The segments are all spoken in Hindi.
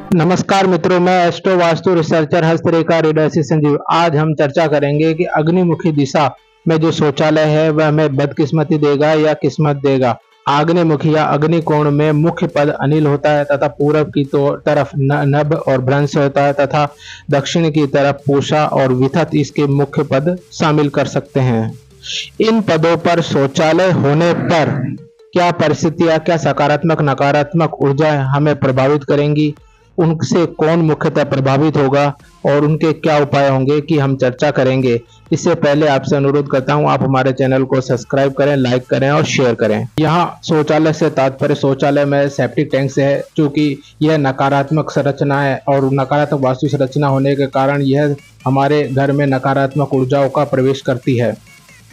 नमस्कार मित्रों, मैं एस्ट्रो वास्तु रिसर्चर हस्तरेखा रीडर से संजीव। आज हम चर्चा करेंगे कि अग्निमुखी दिशा में जो शौचालय है वह हमें बदकिस्मती देगा या किस्मत देगा। आग्नेयमुखी या अग्निकोण में मुख्य पद अनिल होता है तथा पूरब की तरफ नभ और भ्रंश होता है तथा दक्षिण की तरफ पूषा और विथत इसके मुख्य पद शामिल कर सकते हैं। इन पदों पर शौचालय होने पर क्या परिस्थितियां, क्या सकारात्मक नकारात्मक ऊर्जा हमें प्रभावित करेंगी, उनसे कौन मुख्यतः प्रभावित होगा और उनके क्या उपाय होंगे कि हम चर्चा करेंगे। इससे पहले आपसे अनुरोध करता हूं आप हमारे चैनल को सब्सक्राइब करें, लाइक करें और शेयर करें। यहाँ शौचालय से तात्पर्य शौचालय में सेप्टिक टैंक से है, क्योंकि यह नकारात्मक संरचना है और नकारात्मक वास्तु संरचना होने के कारण यह हमारे घर में नकारात्मक ऊर्जाओं का प्रवेश करती है।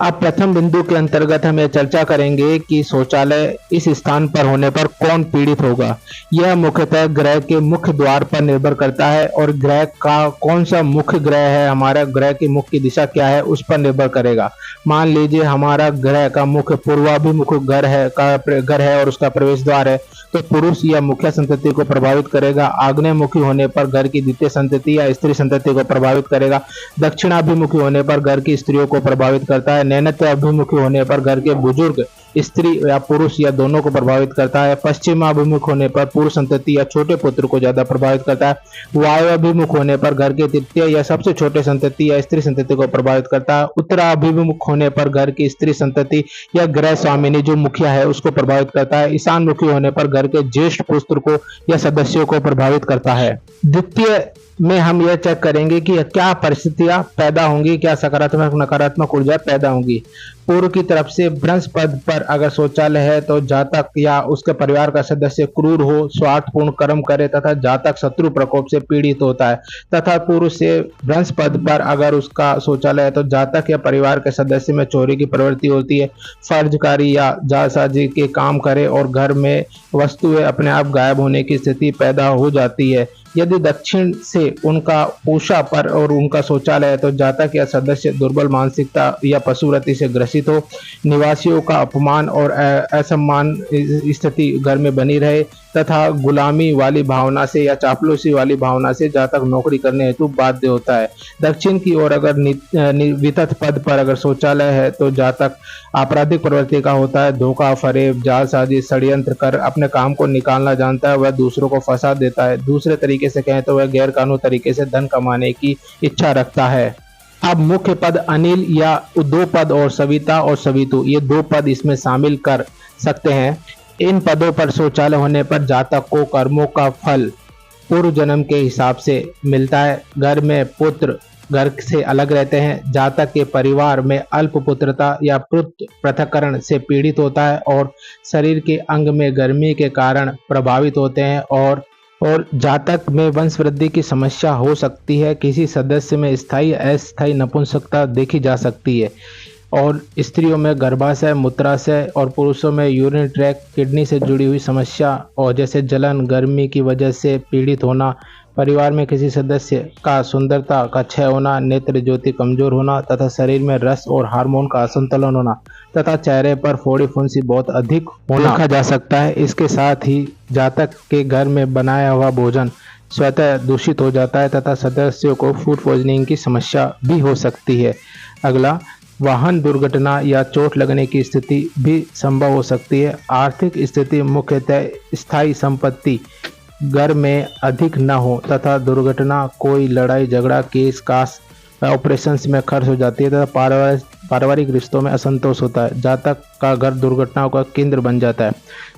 अब प्रथम बिंदु के अंतर्गत हम यह चर्चा करेंगे कि शौचालय इस स्थान पर होने पर कौन पीड़ित होगा। यह मुख्यतः ग्रह के मुख्य द्वार पर निर्भर करता है और ग्रह का कौन सा मुख्य ग्रह है, हमारा ग्रह की मुख्य दिशा क्या है उस पर निर्भर करेगा। मान लीजिए हमारा ग्रह का मुख्य पूर्वाभिमुख घर है और उसका प्रवेश द्वार है, तो पुरुष या मुखिया संतति को प्रभावित करेगा। आग्नेयमुखी होने पर घर की द्वितीय संतति या स्त्री संतति को प्रभावित करेगा। दक्षिणाभिमुखी होने पर घर की स्त्रियों को प्रभावित करता है। नैऋत्य अभिमुखी होने पर घर के बुजुर्ग स्त्री या पुरुष या दोनों को प्रभावित करता है। पश्चिमाभिमुख होने पर पुरुष संतति या छोटे पुत्र को ज्यादा प्रभावित करता है। वायव्याभिमुख होने पर घर के तृतीय या सबसे छोटे संतति या स्त्री संतति को प्रभावित करता है। उत्तराभिमुख होने पर घर की स्त्री संतति या ग्रह स्वामिनी जो मुखिया है उसको प्रभावित करता है। ईशानमुखी होने पर घर के ज्येष्ठ पुत्र को या सदस्यों को प्रभावित करता है। द्वितीय में हम यह चेक करेंगे कि क्या परिस्थितियां पैदा होंगी, क्या सकारात्मक नकारात्मक ऊर्जा पैदा होंगी। पूर्व की तरफ से भ्रंश पद पर अगर शौचालय है तो जातक या उसके परिवार का सदस्य क्रूर हो, स्वार्थपूर्ण कर्म करे तथा जातक शत्रु प्रकोप से पीड़ित होता है। तथा पूर्व से भ्रंश पद पर अगर उसका शौचालय है तो जातक या परिवार के सदस्य में चोरी की प्रवृत्ति होती है, फर्जकारी या जालसाजी के काम करे और घर में वस्तुएं अपने आप गायब होने की स्थिति पैदा हो जाती है। यदि दक्षिण से उनका पूषा पर और उनका शौचालय है तो जातक या सदस्य दुर्बल मानसिकता या पशुवृत्ति से ग्रसित हो, निवासियों का अपमान और असम्मान स्थिति घर में बनी रहे तथा गुलामी वाली भावना से या चापलूसी वाली भावना से जातक नौकरी करने हेतु बाध्य होता है। दक्षिण की ओर अगर वितथ पद पर अगर शौचालय है तो जातक आपराधिक प्रवृत्ति का होता है, धोखा फरेब जालसाजी षड्यंत्र कर अपने काम को निकालना जानता है, वह दूसरों को फंसा देता है। दूसरे तरीके से कहें तो वह गैर कानूनी तरीके से धन कमाने की इच्छा रखता है। अब मुख्य पद अनिल या दो पद और सविता और सवितु ये दो पद इसमें शामिल कर सकते हैं। इन पदों पर शौचालय होने पर जातक को कर्मों का फल पूर्व जन्म के हिसाब से मिलता है। घर में पुत्र घर से अलग रहते हैं। जातक के परिवार में अल्प पुत्रता या पुत्र पृथक्करण से पीड़ित होता है और शरीर के अंग में गर्मी के कारण प्रभावित होते हैं और जातक में वंश वृद्धि की समस्या हो सकती है। किसी सदस्य में स्थायी अस्थायी नपुंसकता देखी जा सकती है और स्त्रियों में गर्भाशय मूत्राशय और पुरुषों में यूरिन ट्रैक्ट किडनी से जुड़ी हुई समस्या और जैसे जलन गर्मी की वजह से पीड़ित होना, परिवार में किसी सदस्य का सुंदरता का क्षय होना, नेत्र ज्योति कमजोर होना तथा शरीर में रस और हार्मोन का असंतुलन होना तथा चेहरे पर फोड़ी फुंसी बहुत अधिक होना देखा जा सकता है। इसके साथ ही जातक के घर में बनाया हुआ भोजन स्वतः दूषित हो जाता है तथा सदस्यों को फूड पॉइजनिंग की समस्या भी हो सकती है। अगला, वाहन दुर्घटना या चोट लगने की स्थिति भी संभव हो सकती है। आर्थिक स्थिति मुख्यतः स्थायी संपत्ति घर में अधिक न हो तथा दुर्घटना कोई लड़ाई झगड़ा केस कास ऑपरेशंस में खर्च हो जाती है तथा पारिवारिक रिश्तों में असंतोष होता है। जातक का घर दुर्घटनाओं का केंद्र बन जाता है।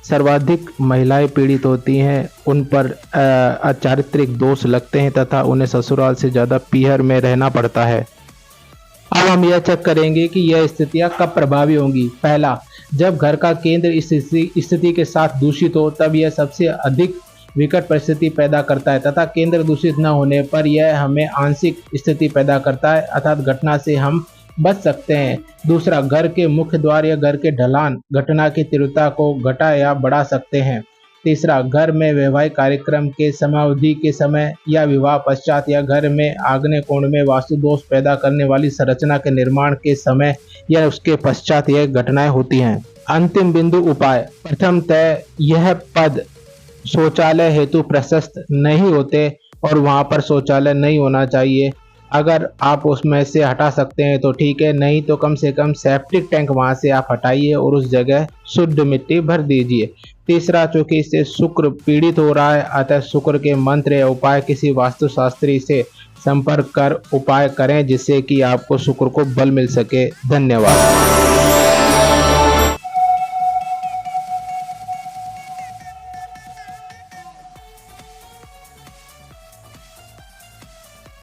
सर्वाधिक महिलाएं पीड़ित होती हैं, उन पर अचारित्रिक दोष लगते हैं तथा उन्हें ससुराल से ज़्यादा पीहर में रहना पड़ता है। अब हम यह चेक करेंगे कि यह स्थितियां कब प्रभावी होंगी। पहला, जब घर का केंद्र इस स्थिति के साथ दूषित हो तब यह सबसे अधिक विकट परिस्थिति पैदा करता है तथा केंद्र दूषित न होने पर यह हमें आंशिक स्थिति पैदा करता है अर्थात घटना से हम बच सकते हैं। दूसरा, घर के मुख्य द्वार या घर के ढलान घटना की तीव्रता को घटा या बढ़ा सकते हैं। तीसरा, घर में वैवाहिक कार्यक्रम के समावधि के समय या विवाह पश्चात या घर में आग्नेय कोण में वास्तु दोष पैदा करने वाली संरचना के निर्माण के समय या उसके पश्चात यह घटनाएं होती हैं। अंतिम बिंदु उपाय। प्रथमतः यह पद शौचालय हेतु प्रशस्त नहीं होते और वहां पर शौचालय नहीं होना चाहिए। अगर आप उसमें से हटा सकते हैं तो ठीक है, नहीं तो कम से कम सेप्टिक टैंक वहां से आप हटाइए और उस जगह शुद्ध मिट्टी भर दीजिए। तीसरा, चूंकि इससे शुक्र पीड़ित हो रहा है, अतः शुक्र के मंत्र या उपाय किसी वास्तुशास्त्री से संपर्क कर उपाय करें जिससे कि आपको शुक्र को बल मिल सके। धन्यवाद।